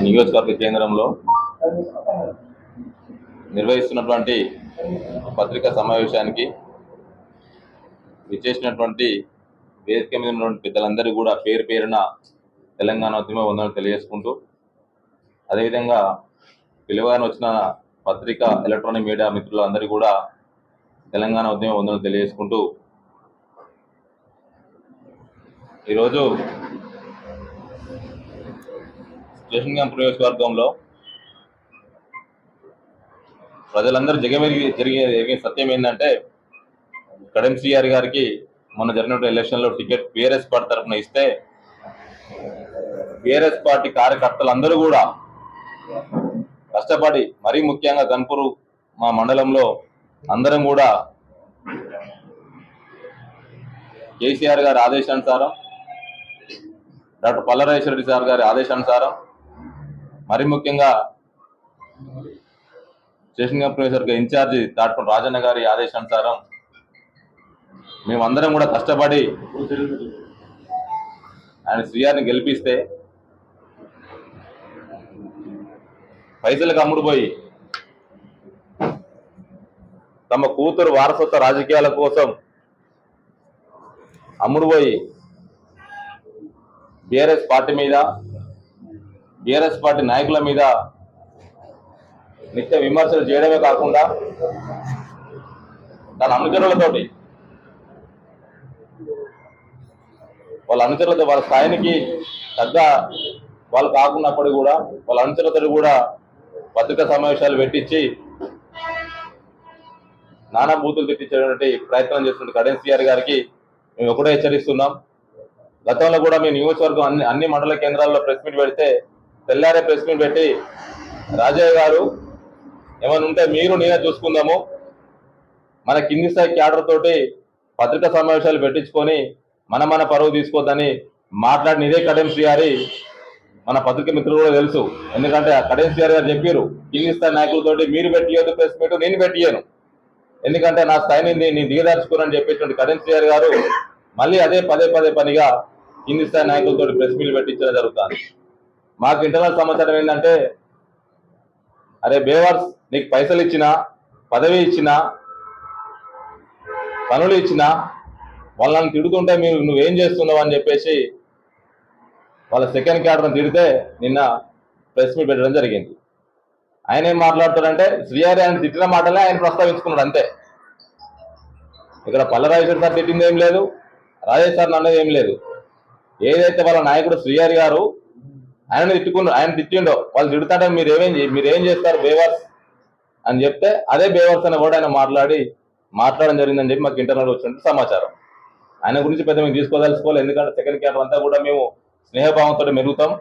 నియోజకవర్గ కేంద్రంలో నిర్వహిస్తున్నటువంటి పత్రికా సమావేశానికి విచ్చేసినటువంటి వేదిక మీద ఉన్నటువంటి పెద్దలందరూ కూడా పేరు పేరున తెలంగాణ ఉద్యమ వందనలు తెలియజేసుకుంటూ, అదేవిధంగా పిలువగానే వచ్చిన పత్రికా ఎలక్ట్రానిక్ మీడియా మిత్రులందరూ కూడా తెలంగాణ ఉద్యమ వందనలు తెలియజేసుకుంటూ, ఈరోజు స్టేషన్ క్యాంప్ నియోజకవర్గంలో ప్రజలందరూ జరిగే సత్యం ఏంటంటే, కడెం శ్రీఆర్ గారికి మొన్న జరిగినటువంటి ఎలక్షన్లో టికెట్ బీఆర్ఎస్ పార్టీ తరఫున ఇస్తే బీఆర్ఎస్ పార్టీ కార్యకర్తలందరూ కూడా కష్టపడి, మరీ ముఖ్యంగా గన్పూర్ మా మండలంలో అందరం కూడా కేసీఆర్ గారి ఆదేశానుసారం, డాక్టర్ పల్లరాజేశ్వర రెడ్డి సార్ గారి ఆదేశానుసారం, మరీ ముఖ్యంగా స్టేషన్ క్యాంప్ నియోజకవర్గ ఇన్ఛార్జి తాటిపూడి రాజన్న గారి ఆదేశానుసారం మేమందరం కూడా కష్టపడి ఆయన శ్రీఆర్ని గెలిపిస్తే పైసలకు అమ్ముడుపోయి తమ కూతురు వారసత్వ రాజకీయాల కోసం అమ్ముడుపోయి బీఆర్ఎస్ పార్టీ మీద, బీఆర్ఎస్ పార్టీ నాయకుల మీద నిత్య విమర్శలు చేయడమే కాకుండా తన అనుచరులతోటి, వాళ్ళ స్థాయికి తగ్గ వాళ్ళు కాకున్నప్పుడు కూడా వాళ్ళ అనుచరులతో కూడా పత్రికా సమావేశాలు పెట్టించి నానా బూతులు తిట్టించేటువంటి ప్రయత్నం చేస్తున్న కడెం శ్రీఆర్ గారికి మేము ఒకటే హెచ్చరిస్తున్నాం. గతంలో కూడా మీ నియోజకవర్గం అన్ని మండల కేంద్రాల్లో ప్రెస్ మీట్ పెడితే తెల్లారే ప్రెస్ మీట్ పెట్టి, రాజయ్య గారు ఏమైనా ఉంటే మీరు నేనే చూసుకుందాము, మన కింది స్థాయి క్యాడర్ తోటి పత్రికా సమావేశాలు పెట్టించుకొని మన పరువు తీసుకోవద్దని మాట్లాడిన ఇదే కడెం శ్రీఆర్. మన పత్రిక మిత్రులు కూడా తెలుసు, ఎందుకంటే కడెం శ్రీఆర్ గారు చెప్పారు, కింది స్థాయి నాయకులతోటి మీరు పెట్టియొద్దు ప్రెస్ మీట్, నేను పెట్టియను, ఎందుకంటే నా స్థాయిని నేను దిగదార్చుకోనని చెప్పేటువంటి కడెం శ్రీఆర్ గారు మళ్ళీ అదే పదే పనిగా కింది స్థాయి నాయకులతో ప్రెస్ మీట్లు పెట్టించడం జరుగుతుంది. మాకు ఇంటర్నల్ సమాచారం ఏంటంటే, అరే బేవర్స్, నీకు పైసలు ఇచ్చినా, పదవి ఇచ్చినా, పనులు ఇచ్చినా వాళ్ళని తిడుతుంటే నువ్వేం చేస్తున్నావు అని చెప్పేసి వాళ్ళ సెకండ్ క్యాడర్ని తిడితే నిన్న ప్రెస్ మీట్ పెట్టడం జరిగింది. ఆయన ఏం మాట్లాడుతాడంటే, శ్రీఆర్ ఆయన తిట్టిన మాటలే ఆయన ప్రస్తావించుకున్నాడు అంతే. ఇక్కడ పల్లరాజేశ్వర సార్ తిట్టింది ఏం లేదు, రాజేష్ సార్ అన్నది ఏం లేదు. ఏదైతే వాళ్ళ నాయకుడు శ్రీఆర్ గారు ఆయన తిట్టిండో, వాళ్ళు తిడుతుంటే మీరేం చేస్తారు బేవర్స్ అని చెప్తే అదే బేవర్స్ అనే కూడా ఆయన మాట్లాడడం జరిగిందని చెప్పి మాకు ఇంటర్నల్ వచ్చినట్టు సమాచారం. ఆయన గురించి పెద్ద మేము తీసుకోదలుచుకోవాలి, ఎందుకంటే సెకండ్ క్యాడర్ అంతా కూడా మేము స్నేహభావంతో మెరుగుతాం.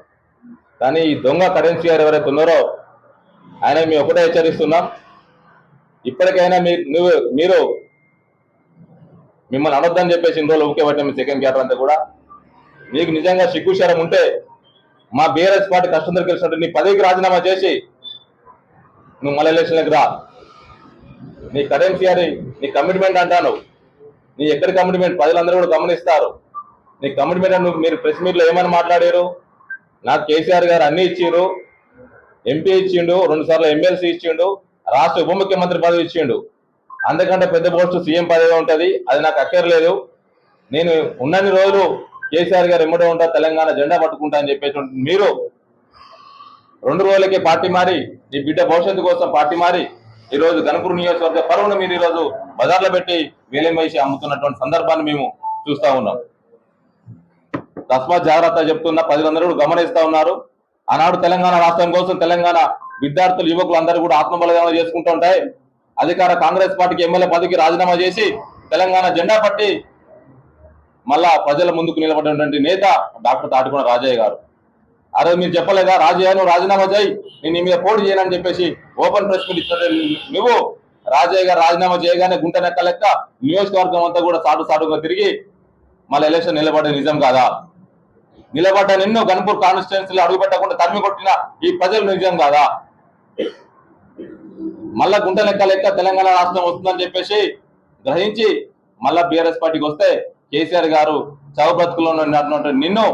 కానీ ఈ దొంగ కడెం శ్రీఆర్ ఎవరైతే ఉన్నారో ఆయన మేము ఒకటే హెచ్చరిస్తున్నాం, ఇప్పటికైనా మీరు మిమ్మల్ని అనొద్దని చెప్పేసి ఇన్ని రోజులు ఊకే పట్టిన మీ సెకండ్ క్యాడర్ అంతా కూడా, మీకు నిజంగా సిగ్గుశరం ఉంటే మా బీఆర్ఎస్ పార్టీ కష్టం తెలిసినట్టు నీ పదవికి రాజీనామా చేసి నువ్వు మళ్ళీ ఎలక్షన్లకు రా. నీ కడెం శ్రీఆర్ నీ కమిట్మెంట్ అంటాను, నీ ఎక్కడి కమిట్మెంట్ ప్రజలందరూ కూడా గమనిస్తారు. నీ కమిట్మెంట్ మీరు ప్రెస్ మీట్లో ఏమని మాట్లాడారు, నాకు కేసీఆర్ గారు అన్ని ఇచ్చిండు, ఎంపీ ఇచ్చిండు, 2 సార్లు ఎమ్మెల్సీ ఇచ్చిండు, రాష్ట్ర ఉప ముఖ్యమంత్రి పదవి ఇచ్చిండు, అంతకంటే పెద్ద పోస్టు సీఎం పదవి ఉంటుంది, అది నాకు అక్కర్లేదు, నేను ఉన్నన్ని రోజులు కేసీఆర్ గారు ఎమ్మడే ఉంటా, తెలంగాణ జెండా పట్టుకుంటా అని చెప్పేసి మీరు 2 రోజులకే పార్టీ మారి, ఈ బిడ్డ భవిష్యత్తు కోసం పార్టీ మారి ఈరోజు గన్పూర్ నియోజకవర్గ పరువును మీరు ఈరోజు బజార్లో పెట్టి వేలం వేసి అమ్ముతున్నటువంటి సందర్భాన్ని మేము చూస్తా ఉన్నాం. తస్మాత్ జాగ్రత్త చెప్తున్నా, ప్రజలందరూ కూడా గమనిస్తా ఉన్నారు. ఆనాడు తెలంగాణ రాష్ట్రం కోసం తెలంగాణ విద్యార్థులు, యువకులు అందరూ కూడా ఆత్మబలిదానం చేసుకుంటూ ఉంటాయి. అధికార కాంగ్రెస్ పార్టీకి ఎమ్మెల్యే పదవికి రాజీనామా చేసి తెలంగాణ జెండా పట్టి మళ్ళా ప్రజల ముందుకు నిలబడినటువంటి నేత డాక్టర్ తాటికొండ రాజయ్య గారు. ఆ రోజు మీరు చెప్పలేదా, రాజయ్య నువ్వు రాజీనామా చేయి, నేను నీ మీద పోటీ చేయనని చెప్పేసి ఓపెన్ ప్రెస్ మీట్ ఇచ్చిన నువ్వు రాజయ్య గారు రాజీనామా చేయగానే గుంట నెక్క లెక్క నియోజకవర్గం అంతా కూడా సాటుగా తిరిగి మళ్ళీ ఎలక్షన్ నిలబడే నిజం కాదా? నిలబడ్డ నిన్ను గన్పూర్ కాన్స్టిట్యున్సీలో అడుగు పెట్టకుండా తరిమి కొట్టిన ఈ ప్రజలు నిజం కాదా? మళ్ళా గుంట లెక్క తెలంగాణ రాష్ట్రం వస్తుందని చెప్పేసి గ్రహించి మళ్ళా బీఆర్ఎస్ పార్టీకి వస్తే కేసీఆర్ గారు చౌ బ్రతుకులో నిన్ను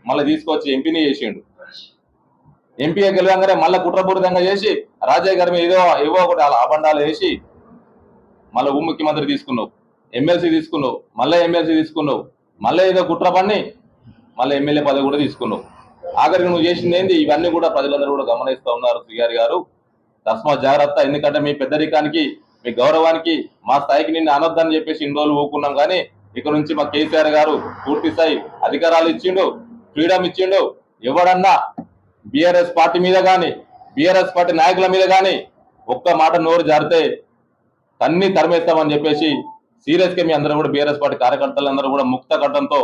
మళ్ళీ తీసుకొచ్చి ఎంపీని చేసిండు. ఎంపీగా గెలవంగానే మళ్ళీ కుట్రపూరితంగా చేసి రాజయ్య గారి మీద ఏవో ఒకటి అలా అబండాలు వేసి మళ్ళీ ఉప ముఖ్యమంత్రి తీసుకున్నావు, ఎమ్మెల్సీ తీసుకున్నావు, మళ్ళీ ఎమ్మెల్సీ తీసుకున్నావు, మళ్ళీ ఏదో కుట్ర పన్ని మళ్ళీ ఎమ్మెల్యే పదవి కూడా తీసుకున్నావు. ఆఖరికి నువ్వు చేసింది ఏంది? ఇవన్నీ కూడా ప్రజలందరూ కూడా గమనిస్తూ ఉన్నారు. శ్రీగారి గారు తస్మా జాగ్రత్త, ఎందుకంటే మీ పెద్దరికానికి మీ గౌరవానికి మా స్థాయికి నిన్ను అనొద్దని చెప్పేసి ఇన్ని రోజులు ఊపుకున్నాం. కానీ ఇక నుంచి మా కేసీఆర్ గారు పూర్తి స్థాయి అధికారాలు ఇచ్చిండు, ఫ్రీడమ్ ఇచ్చిండు. ఎవడన్నా బీఆర్ఎస్ పార్టీ మీద కానీ బీఆర్ఎస్ పార్టీ నాయకుల మీద కానీ ఒక్క మాట నోరు జారితే తన్ని తరిమేస్తామని చెప్పేసి సీరియస్ గా మీ అందరూ కూడా బీఆర్ఎస్ పార్టీ కార్యకర్తలందరూ కూడా ముక్త కట్టంతో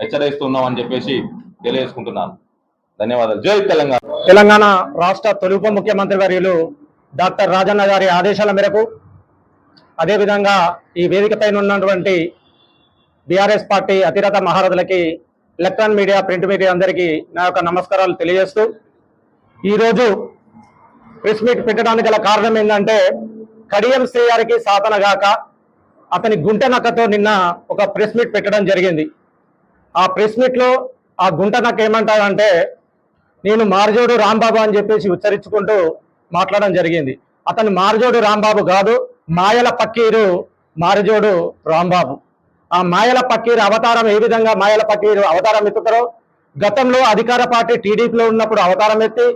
హెచ్చరిస్తున్నాం అని చెప్పేసి తెలియజేసుకుంటున్నాను. ధన్యవాదాలు. జై తెలంగాణ. తెలంగాణ రాష్ట్ర తొలి ఉప ముఖ్యమంత్రి వర్యులు డాక్టర్ రాజన్న గారి ఆదేశాల మేరకు, అదేవిధంగా ఈ వేదికపైన ఉన్నటువంటి బీఆర్ఎస్ పార్టీ అతిరథ మహారథులకి, ఎలక్ట్రానిక్ మీడియా, ప్రింట్ మీడియా అందరికీ నా యొక్క నమస్కారాలు తెలియజేస్తూ, ఈరోజు ప్రెస్ మీట్ పెట్టడానికి గల కారణం ఏంటంటే, కడియం శ్రీ గారికి సాధనగాక అతని గుంటె నక్కతో నిన్న ఒక ప్రెస్ మీట్ పెట్టడం జరిగింది. ఆ ప్రెస్ మీట్లో ఆ గుంటె నక్క ఏమంటాడంటే, నేను మార్జోడు రాంబాబు అని చెప్పేసి ఉచ్చరించుకుంటూ మాట్లాడడం జరిగింది. అతను మార్జోడు రాంబాబు కాదు, మాయల పక్కీరు మార్జోడు రాంబాబు. ఆ మాయల పక్కీరు అవతారం ఏ విధంగా మాయల పక్కీరు అవతారం ఎత్తుతారో, గతంలో అధికార పార్టీ టీడీపీలో ఉన్నప్పుడు అవతారం ఎత్తి,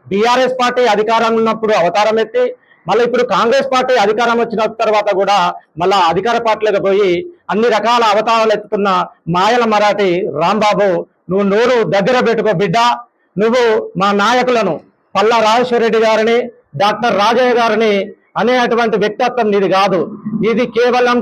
బీఆర్ఎస్ పార్టీ అధికారం ఉన్నప్పుడు అవతారం ఎత్తి, మళ్ళీ ఇప్పుడు కాంగ్రెస్ పార్టీ అధికారం వచ్చిన తర్వాత కూడా మళ్ళా అధికార పార్టీలకు పోయి అన్ని రకాల అవతారాలు ఎత్తుతున్న మాయల మరాఠీ రాంబాబు, నువ్వు నోరు దగ్గర పెట్టుకో బిడ్డ. నువ్వు మా నాయకులను పల్లా రాజేశ్వరరెడ్డి గారిని, డాక్టర్ రాజయ్య గారిని అనేటువంటి వ్యక్తిత్వం నీది కాదు. ఇది కేవలం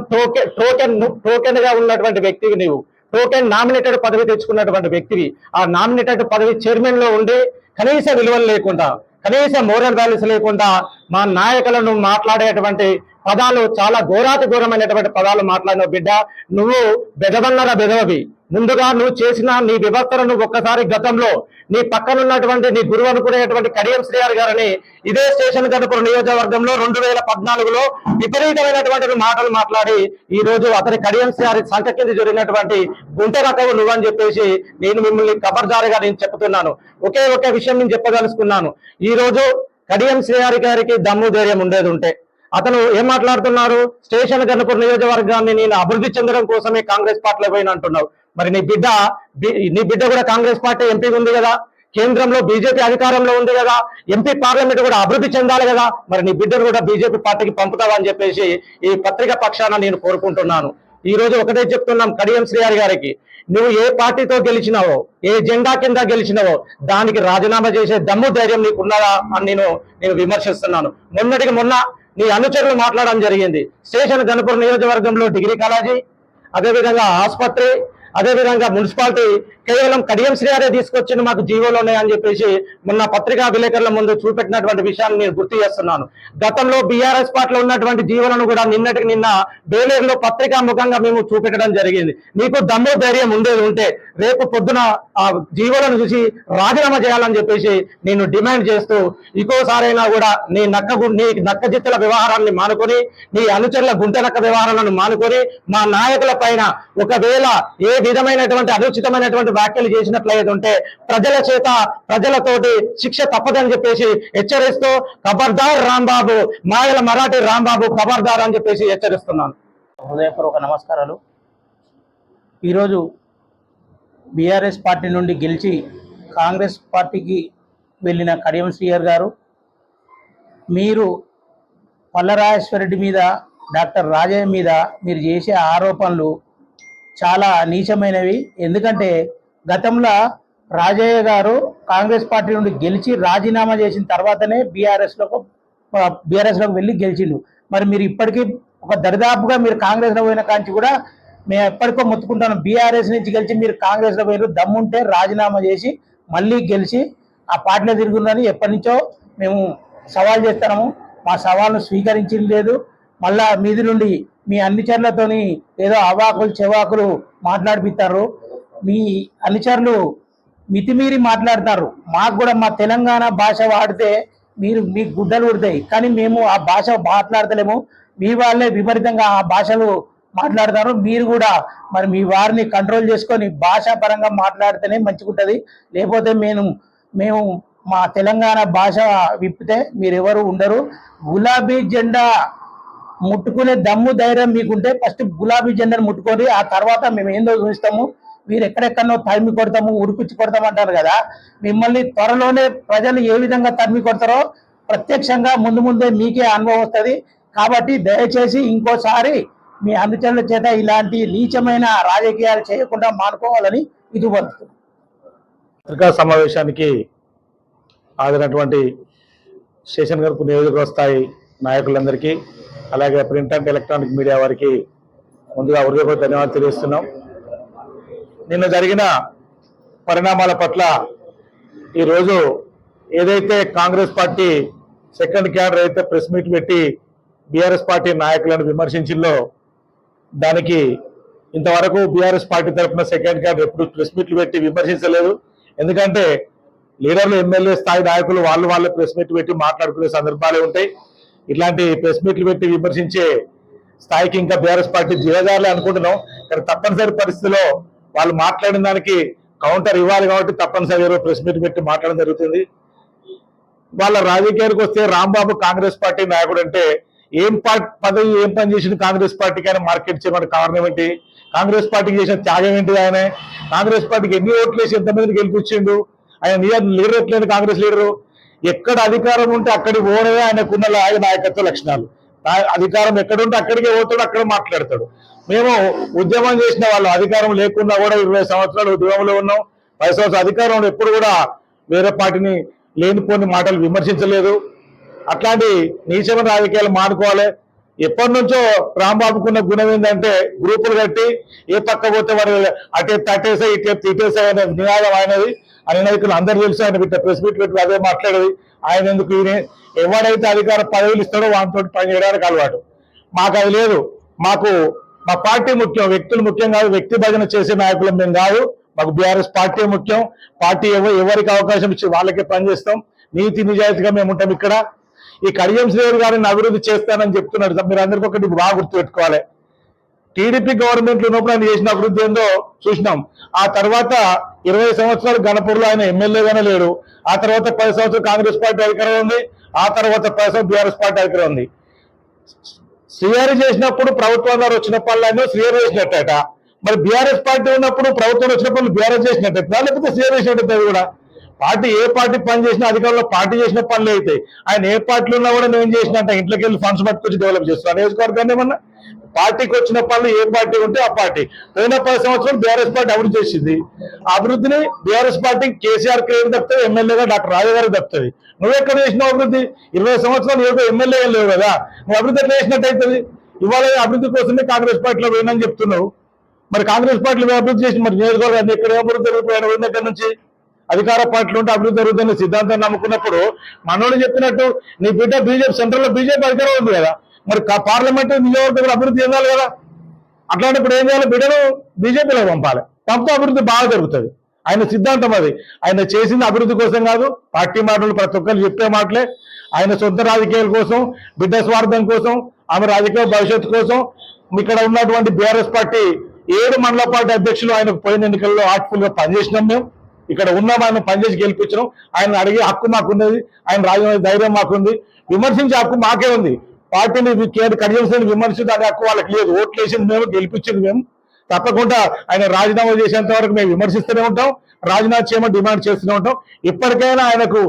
టోకెన్ గా ఉన్నటువంటి వ్యక్తివి. నీవు టోకెన్ నామినేటెడ్ పదవి తెచ్చుకున్నటువంటి వ్యక్తివి. ఆ నామినేటెడ్ పదవి చైర్మన్ లో ఉండి కనీస విలువలు లేకుండా, కనీస మోరల్ వాల్యూస్ లేకుండా మా నాయకులను మాట్లాడేటువంటి పదాలు చాలా ఘోరాతి ఘోరమైనటువంటి పదాలు మాట్లాడిన బిడ్డ. నువ్వు బెదవన్నర బెదవవి. ముందుగా నువ్వు చేసిన నీ వివక్షను ఒక్కసారి గతంలో నీ పక్కనున్నటువంటి నీ గురువు అనుకునేటువంటి కడియం శ్రీగారి గారిని ఇదే స్టేషన్ గణపురం నియోజకవర్గంలో 2014లో విపరీతమైనటువంటి మాటలు మాట్లాడి ఈ రోజు అతని కడియం శ్రీగారి సంఖ కింద జరిగినటువంటి గుంటె రకవు నువ్వని చెప్పేసి నేను మిమ్మల్ని ఖబర్దారిగా నేను చెప్తున్నాను. ఒకే ఒక విషయం నేను చెప్పదలుచుకున్నాను. ఈ రోజు కడియం శ్రీగారి గారికి దమ్ము ధైర్యం ఉండేది ఉంటే అతను ఏం మాట్లాడుతున్నారు? స్టేషన్ గణపూర్ నియోజకవర్గాన్ని నేను అభివృద్ధి చెందడం కోసమే కాంగ్రెస్ పార్టీలో పోయిన అంటున్నావు. మరి నీ బిడ్డ కూడా కాంగ్రెస్ పార్టీ ఎంపీ ఉంది కదా, కేంద్రంలో బీజేపీ అధికారంలో ఉంది కదా, ఎంపీ పార్లమెంట్ కూడా అభివృద్ధి చెందాలి కదా, మరి నీ బిడ్డను కూడా బీజేపీ పార్టీకి పంపుతావా అని చెప్పేసి ఈ పత్రిక పక్షాన నేను కోరుకుంటున్నాను. ఈ రోజు ఒకటే చెప్తున్నాం కడియం శ్రీగారి గారికి, నువ్వు ఏ పార్టీతో గెలిచినావో, ఏ జెండా కింద గెలిచినావో దానికి రాజీనామా చేసే దమ్ము ధైర్యం నీకు ఉన్నదా అని నేను విమర్శిస్తున్నాను. మొన్నటికి మొన్న నీ అనుచరులు మాట్లాడడం జరిగింది. స్టేషన్ గణపూర్ నియోజకవర్గంలో డిగ్రీ కాలేజీ, అదేవిధంగా ఆసుపత్రి, అదేవిధంగా మున్సిపాలిటీ కేవలం కడియం శ్రీగారే తీసుకొచ్చిన మాకు జీవోలు ఉన్నాయని చెప్పేసి మొన్న పత్రికా విలేకరుల ముందు చూపెట్టినటువంటి విషయాన్ని నేను గుర్తు చేస్తున్నాను. గతంలో బీఆర్ఎస్ పార్టీలో ఉన్నటువంటి జీవోలను కూడా నిన్నటికి నిన్న బేలేరులో పత్రికా ముఖంగా మేము చూపెట్టడం జరిగింది. నీకు దమ్ము ధైర్యం ఉండేది ఉంటే రేపు పొద్దున ఆ జీవోలను చూసి రాజీనామా చేయాలని చెప్పేసి నేను డిమాండ్ చేస్తూ, ఇంకోసారైనా కూడా నీ నక్క జిత్తుల వ్యవహారాన్ని మానుకొని, నీ అనుచరుల గుంటె నక్క వ్యవహారాలను మానుకొని, మా నాయకుల పైన ఒకవేళ ఏ విధమైనటువంటి అనుచితమైనటువంటి వ్యాఖ్యలు చేసినట్లయితే ఉంటే ప్రజలతోటి శిక్ష తప్పదని చెప్పేసి హెచ్చరిస్తూ, ఖబర్దార్ రాంబాబు, మాయల మరాఠీ రాంబాబు ఖబర్దార్ అని చెప్పేసి హెచ్చరిస్తున్నాను. హృదయపూర్వక నమస్కారాలు. ఈరోజు బీఆర్ఎస్ పార్టీ నుండి గెలిచి కాంగ్రెస్ పార్టీకి వెళ్ళిన కడియం శ్రీగారు గారు, మీరు పల్లరాజేశ్వరరెడ్డి మీద, డాక్టర్ రాజయ్య మీద మీరు చేసే ఆరోపణలు చాలా నీచమైనవి. ఎందుకంటే గతంలో రాజయ్య గారు కాంగ్రెస్ పార్టీ నుండి గెలిచి రాజీనామా చేసిన తర్వాతనే బీఆర్ఎస్లోకి వెళ్ళి గెలిచిండు. మరి మీరు ఇప్పటికీ ఒక దరిదాపుగా మీరు కాంగ్రెస్లో పోయిన కాంచి కూడా మేము ఎప్పటికో మొత్తుకుంటాను, బీఆర్ఎస్ నుంచి గెలిచి మీరు కాంగ్రెస్లో పోయారు, దమ్ముంటే రాజీనామా చేసి మళ్ళీ గెలిచి ఆ పార్టీలో తిరుగుతుందని ఎప్పటి నుంచో మేము సవాల్ చేస్తున్నాము. మా సవాల్ను స్వీకరించింది లేదు. మళ్ళా మీది నుండి మీ అనుచరులతోని ఏదో అవాకులు చెవాకులు మాట్లాడిపిస్తారు. మీ అనుచరులు మితిమీరి మాట్లాడతారు. మాకు కూడా మా తెలంగాణ భాష వాడితే మీ గుడ్డలు ఉడతాయి, కానీ మేము ఆ భాష మాట్లాడతలేము. మీ వాళ్ళే విపరీతంగా ఆ భాషలు మాట్లాడతారు. మీరు కూడా మరి మీ వారిని కంట్రోల్ చేసుకొని భాషాపరంగా మాట్లాడితేనే మంచిగుంటుంది. లేకపోతే మేము మా తెలంగాణ భాష విప్పితే మీరెవరు ఉండరు. గులాబీ జెండా ముట్టుకునే దమ్ము ధైర్యం మీకుంటే ఫస్ట్ గులాబీ జెండాను ముట్టుకొని ఆ తర్వాత మేము ఏందో చూస్తాము. మీరు ఎక్కడెక్కడో తరిమి కొడతాము, ఉడిపించి కొడతాము అంటారు కదా. మిమ్మల్ని త్వరలోనే ప్రజలు ఏ విధంగా తరిమి కొడతారో ప్రత్యక్షంగా ముందు ముందే మీకే అనుభవం వస్తుంది. కాబట్టి దయచేసి ఇంకోసారి మీ అనుచరుల చేత ఇలాంటి నీచమైన రాజకీయాలు చేయకుండా మానుకోవాలని ఇది పడుతుంది. పత్రికా సమావేశానికి హాజరైనటువంటి స్టేషన్ గరుపు నియోజకవర్గ స్థాయి నాయకులందరికీ, అలాగే ప్రింట్ అండ్ ఎలక్ట్రానిక్ మీడియా వారికి ముందుగా హృదయపూర్వక ధన్యవాదాలు తెలియజేస్తున్నాం. నిన్న జరిగిన పరిణామాల పట్ల ఈరోజు ఏదైతే కాంగ్రెస్ పార్టీ సెకండ్ క్యాడర్ అయితే ప్రెస్ మీట్ పెట్టి బీఆర్ఎస్ పార్టీ నాయకులను విమర్శించిందో దానికి ఇంతవరకు బీఆర్ఎస్ పార్టీ తరఫున సెకండ్ క్యాడర్ ఎప్పుడు ప్రెస్ మీట్లు పెట్టి విమర్శించలేదు. ఎందుకంటే లీడర్లు, ఎమ్మెల్యే స్థాయి నాయకులు వాళ్ళే ప్రెస్ మీట్ పెట్టి మాట్లాడుకునే సందర్భాలే ఉంటాయి. ఇట్లాంటి ప్రెస్ మీట్లు పెట్టి విమర్శించే స్థాయికి ఇంకా బీఆర్ఎస్ పార్టీ దిగజారులే అనుకుంటున్నాం. కానీ తప్పనిసరి పరిస్థితిలో వాళ్ళు మాట్లాడిన దానికి కౌంటర్ ఇవ్వాలి కాబట్టి తప్పనిసరిగా ప్రెస్ మీట్ పెట్టి మాట్లాడడం జరుగుతుంది. వాళ్ళ రాజకీయానికి వస్తే రాంబాబు కాంగ్రెస్ పార్టీ నాయకుడు అంటే ఏం పదవి ఏం పని చేసింది కాంగ్రెస్ పార్టీకి ఆయన మార్కెట్ చేయడానికి కారణం ఏంటి? కాంగ్రెస్ పార్టీకి చేసిన త్యాగం ఏంటి? ఆయన కాంగ్రెస్ పార్టీకి ఎన్ని ఓట్లు వేసి ఎంతమందిని గెలిపించిండు? ఆయన లీడర్ ఎట్లేదు కాంగ్రెస్ లీడరు. ఎక్కడ అధికారం ఉంటే అక్కడికి పోవడమే ఆయనకున్న నాయకత్వ లక్షణాలు. అధికారం ఎక్కడుంటే అక్కడికే పోతాడు, అక్కడ మాట్లాడతాడు. మేము ఉద్యమం చేసిన వాళ్ళు అధికారం లేకుండా కూడా 20 సంవత్సరాలు ఉద్యమంలో ఉన్నాం. 10 సంవత్సరాలు అధికారంలో ఎప్పుడు కూడా వేరే పార్టీని లేనిపోని మాటలు విమర్శించలేదు. అట్లాంటి నీచమైన రాజకీయాలు మానుకోవాలి. ఎప్పటి నుంచో రాంబాబుకున్న గుణం ఏంటంటే గ్రూపులు కట్టి ఏ పక్క పోతే వాడు అటే తట్టేసా ఇటే తిట్టేసా అనే నినాదం ఆయనది. ఆయన నాయకులు అందరూ తెలుసు. ఆయన బిడ్డ ప్రెస్ మీట్ పెట్టి అదే మాట్లాడేది. ఆయన ఎందుకు ఈయన ఎవడైతే అధికార పదవులు ఇస్తాడో వాటితో పని చేయడానికి అలవాటు. మాకు అది లేదు. మాకు మా పార్టీ ముఖ్యం, వ్యక్తులు ముఖ్యం కాదు. వ్యక్తి భజన చేసే నాయకులు మేము కాదు. మాకు బీఆర్ఎస్ పార్టీ ముఖ్యం. పార్టీ ఎవరికి అవకాశం ఇచ్చి వాళ్ళకే పనిచేస్తాం. నీతి నిజాయితీగా మేము ఉంటాం. ఇక్కడ ఈ కడియం శ్రీహరి గారిని అభివృద్ధి చేస్తానని చెప్తున్నాడు. మీరు అందరికీ ఒకటి బాగా గుర్తుపెట్టుకోవాలి. టీడీపీ గవర్నమెంట్ ఉన్నప్పుడు ఆయన చేసిన అభివృద్ధి ఏందో చూసినాం. ఆ తర్వాత 20 సంవత్సరాలు గణపూర్లో ఆయన ఎమ్మెల్యేగానే లేడు. ఆ తర్వాత 10 సంవత్సరాలు కాంగ్రెస్ పార్టీ అధికారం ఉంది. ఆ తర్వాత 10 సంవత్సరాలు బీఆర్ఎస్ పార్టీ అధికారం ఉంది. శ్రీహరి చేసినప్పుడు ప్రభుత్వం ద్వారా వచ్చిన పనులు శ్రీహరి చేసినట్టట. మరి బీఆర్ఎస్ పార్టీ ఉన్నప్పుడు ప్రభుత్వం వచ్చిన పనులు బీఆర్ఎస్ చేసినట్టు లేకపోతే శ్రీహరి చేసినట్టు కూడా. పార్టీ ఏ పార్టీ పని చేసినా అధికారంలో పార్టీ చేసిన పనులు అవుతాయి. ఆయన ఏ పార్టీలో ఉన్నా కూడా నేను చేసినట్ట ఇంట్లోకి వెళ్ళి ఫండ్స్ పట్టుకొచ్చి డెవలప్ చేస్తున్నాను నియోజకవర్గాన్ని. ఏమన్నా పార్టీకి వచ్చిన పనులు ఏ పార్టీ ఉంటే ఆ పార్టీ. పోయిన 10 సంవత్సరాలు బీఆర్ఎస్ పార్టీ అభివృద్ధి చేసింది. ఆ అభివృద్ధిని బీఆర్ఎస్ పార్టీ కేసీఆర్ ఏం దక్కుతుంది, ఎమ్మెల్యేగా డాక్టర్ రాజు గారికి దక్కుతుంది. నువ్వెక్కడ చేసినావు అభివృద్ధి? 20 సంవత్సరాలు ఏదో ఎమ్మెల్యే లేవు కదా, నువ్వు అభివృద్ధి ఎట్లా చేసినట్టు అవుతుంది? ఇవాళ అభివృద్ధి కోసమే కాంగ్రెస్ పార్టీలో పోయినని చెప్తున్నావు. మరి కాంగ్రెస్ పార్టీలో అభివృద్ధి చేసి మరి నియోజకవర్గాన్ని ఎక్కడ అభివృద్ధి జరుగుతుంది? పోయిన దగ్గర నుంచి అధికార పార్టీలు ఉంటే అభివృద్ధి జరుగుతుందని సిద్ధాంతాన్ని నమ్ముకున్నప్పుడు మనోళ్ళు చెప్పినట్టు నీ బిడ్డ బీజేపీ సెంట్రల్లో బీజేపీ అధికారం ఉంది కదా, మరి పార్లమెంట్ నియోజకవర్గం అభివృద్ధి చెందాలి కదా. అట్లాంటప్పుడు ఏం చేయాలి? బిడ్డను బీజేపీలో పంపాలి. పంపితే అభివృద్ధి బాగా జరుగుతుంది. ఆయన సిద్ధాంతం అది. ఆయన చేసింది అభివృద్ధి కోసం కాదు. పార్టీ మాటలు ప్రతి ఒక్కరు చెప్పే మాటలే. ఆయన సొంత రాజకీయాల కోసం, బిడ్డ స్వార్థం కోసం, ఆమె రాజకీయ భవిష్యత్తు కోసం ఇక్కడ ఉన్నటువంటి బీఆర్ఎస్ పార్టీ 7 మండల పార్టీ అధ్యక్షులు ఆయనకు పోయిన ఎన్నికల్లో హార్ట్ఫుల్ గా పనిచేసినాం. మేము ఇక్కడ ఉన్నాం, ఆయన పనిచేసి గెలిపించడం. ఆయన అడిగే హక్కు మాకున్నది, ఆయన రాజకీయ ధైర్యం మాకుంది, విమర్శించే హక్కు మాకే ఉంది. పార్టీని కడియం విమర్శించే హక్కు వాళ్ళకి లేదు. ఓట్లు వేసింది మేము, గెలిపించింది మేము. తప్పకుండా ఆయన రాజీనామా చేసేంత వరకు మేము విమర్శిస్తూనే ఉంటాం, రాజీనామా చేయమని డిమాండ్ చేస్తూనే ఉంటాం. ఇప్పటికైనా ఆయనకు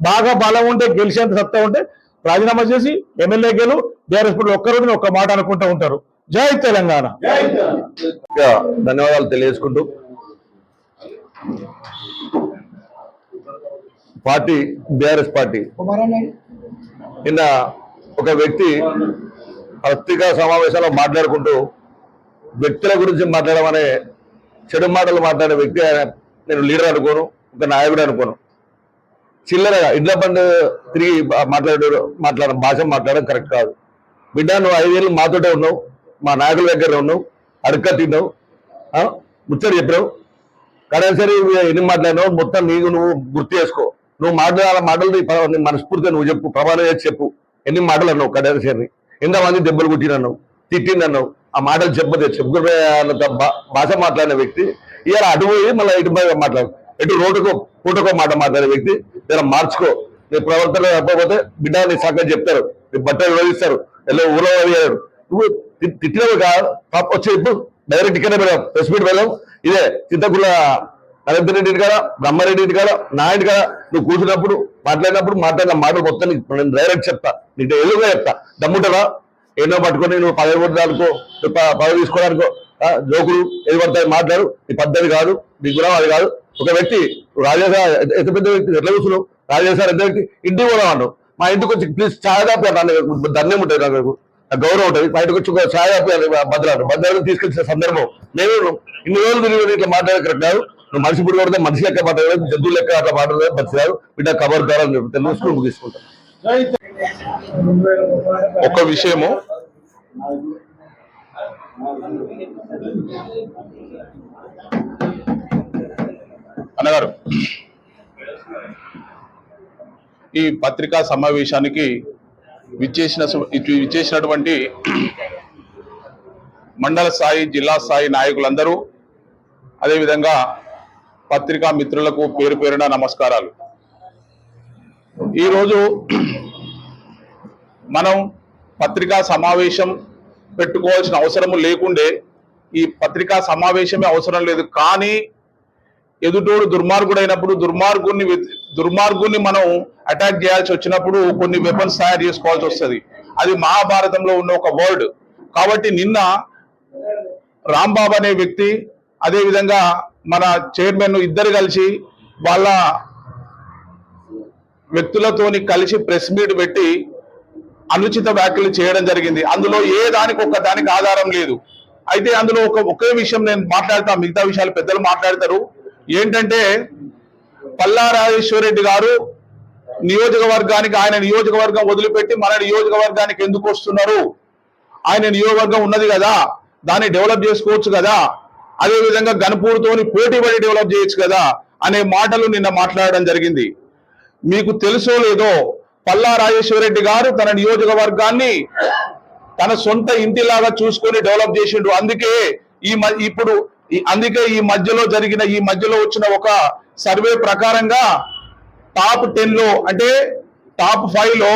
బాగా బలం ఉంటే, గెలిచేంత సత్తా ఉంటే రాజీనామా చేసి ఎమ్మెల్యే గెలు బీఆర్ఎస్ పార్టీ ఒక్కరోజు ఒక్క మాట అనుకుంటూ ఉంటారు. జై తెలంగాణ. ధన్యవాదాలు తెలియజేసుకుంటూ పార్టీ బీఆర్ఎస్ పార్టీ నిన్న ఒక వ్యక్తి పత్రికా సమావేశంలో మాట్లాడుకుంటూ వ్యక్తుల గురించి మాట్లాడడం అనే చెడు మాటలు మాట్లాడే వ్యక్తి నేను లీడర్ అనుకోను, ఒక నాయకుడు అనుకోను. చిల్లరగా ఇంట్లో బండి తిరిగి మాట్లాడడం భాష మాట్లాడడం కరెక్ట్ కాదు. బిడ్డ, నువ్వు 5 ఏళ్ళు మాతోటే ఉన్నావు, మా నాయకుల దగ్గర ఉన్నావు, అడక్క తిన్నావు, ముచ్చట చెప్పావు. కడసరి ఎన్ని మాట్లాడినావు మొత్తం నీకు నువ్వు గుర్తు చేసుకో. నువ్వు మాట్లాడాల మాటలు మనస్ఫూర్తిగా నువ్వు చెప్పు, ప్రమాణం చేసి చెప్పు. ఎన్ని మాటలు అన్నావు కడసరిని, ఎంతమంది దెబ్బలు కుట్టినన్నావు, తిట్టిందన్నావు. ఆ మాటలు చెప్పుకునే భాష మాట్లాడిన వ్యక్తి ఇవాళ అటు పోయి మళ్ళీ ఇటు పోయి మాట్లాడు. ఎటు రోడ్డుకో పూటకో మాట మాట్లాడే వ్యక్తి ఇలా మార్చుకో. నీ ప్రవర్తన తప్పకపోతే బిడ్డ నీ సంగతి చెప్తారు, నీ బట్టలు వివరిస్తారు, ఎలా ఊరో అడిగారు. నువ్వు తిట్టినవి కాదు పాప వచ్చి ఇప్పుడు డైరెక్ట్ ఇక్కడే వెళ్ళాం, ప్రెస్ మీట్ వెళ్ళాం. ఇదే చింతకుల నరేంద్ర రెడ్డి కదా, బ్రహ్మారెడ్డి కదా, నా ఇంటి కదా, నువ్వు కూర్చున్నప్పుడు మాట్లాడిన మాటలు మొత్తం నేను డైరెక్ట్ చెప్తా, నీకు ఎదురుగా చెప్తా. దమ్ముంటారా ఎన్నో పట్టుకొని నువ్వు పదవి కొట్టడానికో పదవి తీసుకోవడానికో జోకులు ఏది పడతాయి మాట్లాడు. నీ పద్ధతి కాదు, నీ గుణం అది కాదు. ఒక వ్యక్తి రాజేశారు ఎంత పెద్ద వ్యక్తి ఎట్లా కూర్చున్నావు, రాజేశారు ఎంత వ్యక్తి ఇంటికి కూడా అన్నావు. మా ఇంటికి వచ్చి ప్లీజ్ ఛాయ్ దాపి ధన్యం ఉంటుంది, నాకు గౌరవం ఉంటుంది. మా ఇంటికి వచ్చి ఒక ఛాయ్ దాపి భద్రాలు తీసుకొచ్చిన సందర్భం నేను ఇన్ని రోజులు తిరిగి ఇట్లా మాట్లాడే కరెక్ట్ కాదు. నువ్వు మనిషి పుట్టి కొడితే మనిషి లెక్క మాట్లాడలేదు, జంతువులు లెక్క అట్లా మాట్లాడలేదు, మంచి కాదు. బిడ్డ కబర్ ద్వారా తెలుసుకుని ముగిసుకుంటాను. ఒక విషయము, అన్నగారు, ఈ పత్రికా సమావేశానికి విచ్చేసినటువంటి మండల స్థాయి, జిల్లా స్థాయి నాయకులందరూ, అదేవిధంగా పత్రికా మిత్రులకు పేరు పేరున నమస్కారాలు. ఈరోజు మనం పత్రికా సమావేశం పెట్టుకోవాల్సిన అవసరం లేకుండే, ఈ పత్రికా సమావేశమే అవసరం లేదు. కానీ ఎదుటోడు దుర్మార్గుడైనప్పుడు దుర్మార్గుని మనం అటాక్ చేయాల్సి వచ్చినప్పుడు కొన్ని వెపన్స్ తయారు చేసుకోవాల్సి వస్తుంది. అది మహాభారతంలో ఉన్న ఒక వర్డ్. కాబట్టి నిన్న రాంబాబు అనే వ్యక్తి, అదేవిధంగా మన చైర్మన్ ఇద్దరు కలిసి వాళ్ళ వ్యక్తులతోని కలిసి ప్రెస్ మీట్ పెట్టి అనుచిత వ్యాఖ్యలు చేయడం జరిగింది. అందులో ఏ దానికి ఒక్క దానికి ఆధారం లేదు. అయితే అందులో ఒకే విషయం నేను మాట్లాడతా, మిగతా విషయాలు పెద్దలు మాట్లాడతారు. ఏంటంటే పల్లా రాజేశ్వరరెడ్డి గారు నియోజకవర్గానికి, ఆయన నియోజకవర్గం వదిలిపెట్టి మన నియోజకవర్గానికి ఎందుకు వస్తున్నారు? ఆయన నియోజకవర్గం ఉన్నది కదా, దాన్ని డెవలప్ చేసుకోవచ్చు కదా, అదేవిధంగా గన్పూర్తోని పోటీ పడి డెవలప్ చేయొచ్చు కదా అనే మాటలు నిన్న మాట్లాడడం జరిగింది. మీకు తెలుసో లేదో, పల్లా రాజేశ్వరరెడ్డి గారు తన నియోజకవర్గాన్ని తన సొంత ఇంటిలాగా చూసుకొని డెవలప్ చేసిండ్రు. అందుకే ఈ మధ్యలో వచ్చిన ఒక సర్వే ప్రకారంగా టాప్ 10 లో, అంటే టాప్ 5 లో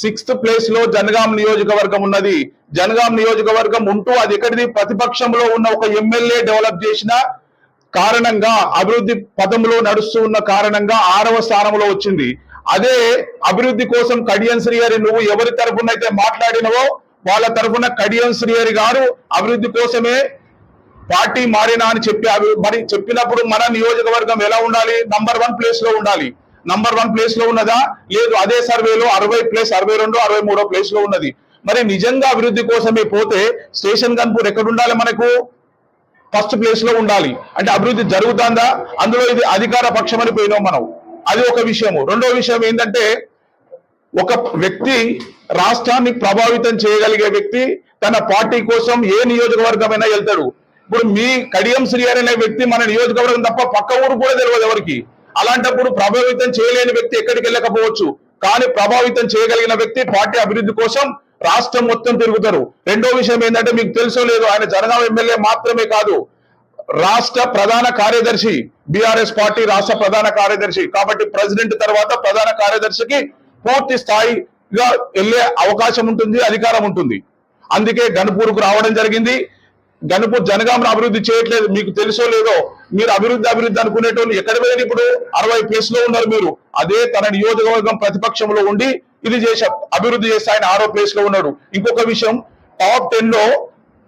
6th ప్లేస్ లో జనగాం నియోజకవర్గం ఉన్నది. జనగాం నియోజకవర్గం ఉంటూ అది ఎక్కడిది, ప్రతిపక్షంలో ఉన్న ఒక ఎమ్మెల్యే డెవలప్ చేసిన కారణంగా, అభివృద్ధి పదంలో నడుస్తూ ఉన్న కారణంగా 6వ స్థానంలో వచ్చింది. అదే అభివృద్ధి కోసం కడియం శ్రీహరి, నువ్వు ఎవరి తరఫున అయితే మాట్లాడినవో వాళ్ళ తరఫున కడియం శ్రీహరి గారు అభివృద్ధి కోసమే పార్టీ మారినా అని మరి చెప్పినప్పుడు మన నియోజకవర్గం ఎలా ఉండాలి? నంబర్ 1 ప్లేస్ లో ఉండాలి. నంబర్ 1 ప్లేస్ లో ఉన్నదా? లేదు. అదే సర్వేలో 62, 63 ప్లేస్ లో ఉన్నది. మరి నిజంగా అభివృద్ధి కోసమే పోతే స్టేషన్ గన్పూర్ ఎక్కడ ఉండాలి? మనకు ఫస్ట్ ప్లేస్ లో ఉండాలి. అంటే అభివృద్ధి జరుగుతుందా? అందులో ఇది అధికార పక్షం అని పోయినాం మనం. అది ఒక విషయము. రెండో విషయం ఏంటంటే, ఒక వ్యక్తి రాష్ట్రాన్ని ప్రభావితం చేయగలిగే వ్యక్తి తన పార్టీ కోసం ఏ నియోజకవర్గమైనా వెళ్తాడు. ఇప్పుడు మీ కడియం శ్రీహరి అనే వ్యక్తి మన నియోజకవర్గం తప్ప పక్క ఊరు కూడా తెలియదు ఎవరికి. అలాంటప్పుడు ప్రభావితం చేయలేని వ్యక్తి ఎక్కడికి వెళ్ళకపోవచ్చు, కానీ ప్రభావితం చేయగలిగిన వ్యక్తి పార్టీ అభివృద్ధి కోసం రాష్ట్రం మొత్తం తిరుగుతారు. రెండో విషయం ఏంటంటే, మీకు తెలుసో లేదు, ఆయన జనగాం ఎమ్మెల్యే మాత్రమే కాదు, రాష్ట్ర ప్రధాన కార్యదర్శి, బీఆర్ఎస్ పార్టీ రాష్ట్ర ప్రధాన కార్యదర్శి. కాబట్టి ప్రెసిడెంట్ తర్వాత ప్రధాన కార్యదర్శికి పూర్తి స్థాయిగా వెళ్లే అవకాశం ఉంటుంది, అధికారం ఉంటుంది. అందుకే గన్పూర్కు రావడం జరిగింది. గన్పూర్ జనగాంను అభివృద్ధి చేయట్లేదు. మీకు తెలుసో లేదో, మీరు అభివృద్ధి అనుకునేటోళ్ళు ఎక్కడ వెళ్ళి ఇప్పుడు 60 ప్లేస్ లో ఉన్నారు మీరు. అదే తన నియోజకవర్గం ప్రతిపక్షంలో ఉండి ఇది అభివృద్ధి చేసి ఆయన 6వ ప్లేస్ లో ఉన్నాడు. ఇంకొక విషయం, టాప్ 10 లో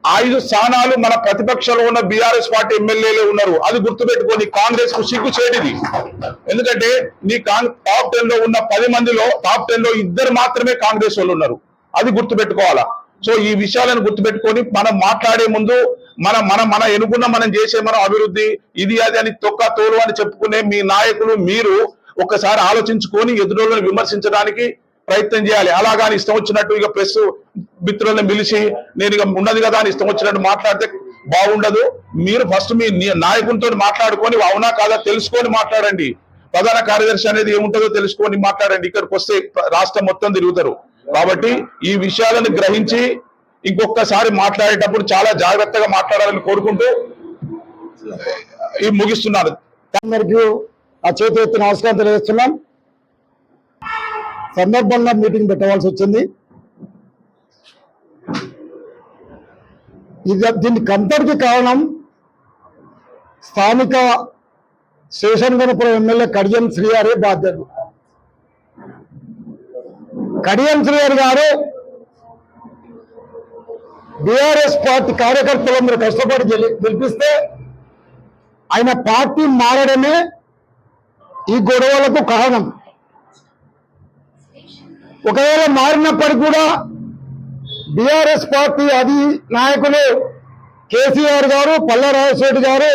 5 స్థానాలు మన ప్రతిపక్షంలో ఉన్న బీఆర్ఎస్ పార్టీ ఎమ్మెల్యేలే ఉన్నారు. అది గుర్తుపెట్టుకొని కాంగ్రెస్ కు సిగ్గు చేయనిది. ఎందుకంటే నీ టాప్ 10 లో ఉన్న 10 మందిలో టాప్ 10 లో 2 మాత్రమే కాంగ్రెస్ వాళ్ళు ఉన్నారు. అది గుర్తుపెట్టుకోవాలా. సో ఈ విషయాలను గుర్తుపెట్టుకొని మనం మాట్లాడే ముందు మన ఎన్నుకున్న మనం చేసే మనం అభివృద్ధి ఇది అది అని తోలు అని చెప్పుకునే మీ నాయకులు మీరు ఒక్కసారి ఆలోచించుకొని ఎదురోళ్ళని విమర్శించడానికి ప్రయత్నం చేయాలి. అలాగాని ఇష్టం వచ్చినట్టు ఇక ప్రెస్ మిత్రులను పిలిచి నేను ఇక ఉన్నది కదా అని ఇష్టం వచ్చినట్టు మాట్లాడితే బాగుండదు. మీరు ఫస్ట్ మీ నాయకులతో మాట్లాడుకొని అవునా కాదా తెలుసుకొని మాట్లాడండి. ప్రధాన కార్యదర్శి అనేది ఏముంటుందో తెలుసుకొని మాట్లాడండి. ఇక్కడికి వస్తే రాష్ట్రం మొత్తం తిరుగుతారు. కాబట్టి ఈ విషయాలను గ్రహించి ఇంకొకసారి మాట్లాడేటప్పుడు చాలా జాగ్రత్తగా మాట్లాడాలని కోరుకుంటూ ముగిస్తున్నాను. మేరకు ఆ చేతి ఎత్తి నమస్కారం తెలియజేస్తున్నాం. సందర్భంగా మీటింగ్ పెట్టవలసి వచ్చింది. దీనికి అంతటికి కారణం స్థానిక శేషన్గనపురం ఎమ్మెల్యే కడియం శ్రీహరి బాధ్యత. కడియం శ్రీహరి గారు బీఆర్ఎస్ పార్టీ కార్యకర్తలందరూ కష్టపడి గెలిపిస్తే ఆయన పార్టీ మారడమే ఈ గొడవలకు కారణం. ఒకవేళ మారినప్పటికీ కూడా బీఆర్ఎస్ పార్టీ నాయకులు కేసీఆర్ గారు, పల్లె రాజశేఖర్ గారు,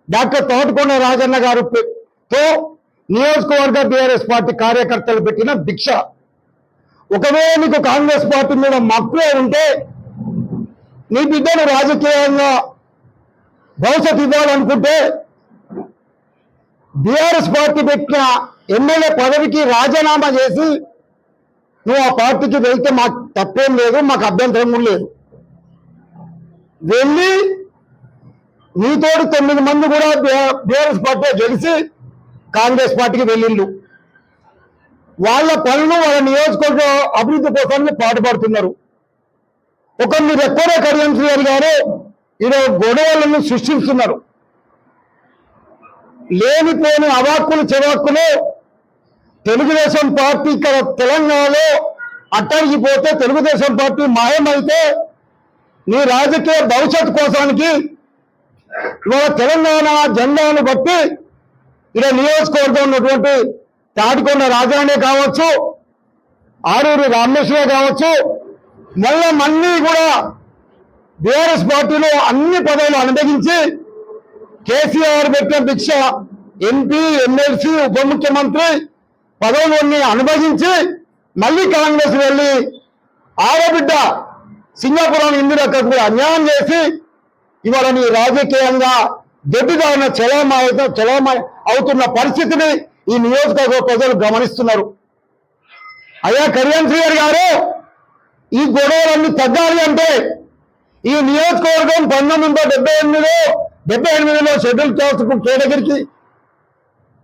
డాక్టర్ తోటకొండ రాజన్న గారితో నియోజకవర్గ బీఆర్ఎస్ పార్టీ కార్యకర్తలు పెట్టిన భిక్ష. ఒకవేళ నీకు కాంగ్రెస్ పార్టీ మీద మక్కువ ఉంటే నీ బిడ్డను రాజకీయంగా భవిష్యత్తు ఇవ్వాలనుకుంటే బీఆర్ఎస్ పార్టీ పెట్టిన ఎమ్మెల్యే పదవికి రాజీనామా చేసి నువ్వు ఆ పార్టీకి వెళ్తే మాకు తప్పేం లేదు, మాకు అభ్యంతరం లేదు. వెళ్ళి నీతోటి 9 మంది కూడా బీఆర్ఎస్ పార్టీ గెలిచి కాంగ్రెస్ పార్టీకి వెళ్ళిండు. వాళ్ళ పనులు వాళ్ళ నియోజకవర్గ అభివృద్ధి కోసం పాటుపడుతున్నారు. మీరు ఎక్కడే కడియం శ్రీహరి గారు ఈరోజు గొడవలను సృష్టిస్తున్నారు. లేనిపోని అవాక్కులు చెవాక్కులు తెలుగుదేశం పార్టీ ఇక్కడ తెలంగాణలో అట్టడిగిపోతే తెలుగుదేశం పార్టీ మాయమైతే నీ రాజకీయ భవిష్యత్తు కోసానికి ఇవాళ తెలంగాణ జెండాను బట్టి ఇలా నియోజకవర్గం ఉన్నటువంటి తాటికొండ రాజానే కావచ్చు, ఆరూరి రామేశ్వరే కావచ్చు, మళ్ళీ కూడా బీఆర్ఎస్ పార్టీలో అన్ని పదవులు అనుభవించి కేసీఆర్ పెట్టిన భిక్ష ఎంపీ, ఎమ్మెల్సీ, ఉప ముఖ్యమంత్రి పదవులన్నీ అనుభవించి మళ్ళీ కాంగ్రెస్ వెళ్ళి ఆడబిడ్డ సింగాపురం ఇందిరక్కకు అన్యాయం చేసి ఇవాళ నీ రాజకీయంగా గడ్డిదారిన చలమా అవుతున్న పరిస్థితిని ఈ నియోజకవర్గ ప్రజలు గమనిస్తున్నారు. అయ్యా కడియం శ్రీహరి గారు, ఈ గొడవలన్నీ తగ్గాలి అంటే ఈ నియోజకవర్గం 1978లో షెడ్యూల్ కాస్ట్ కేటగిరికి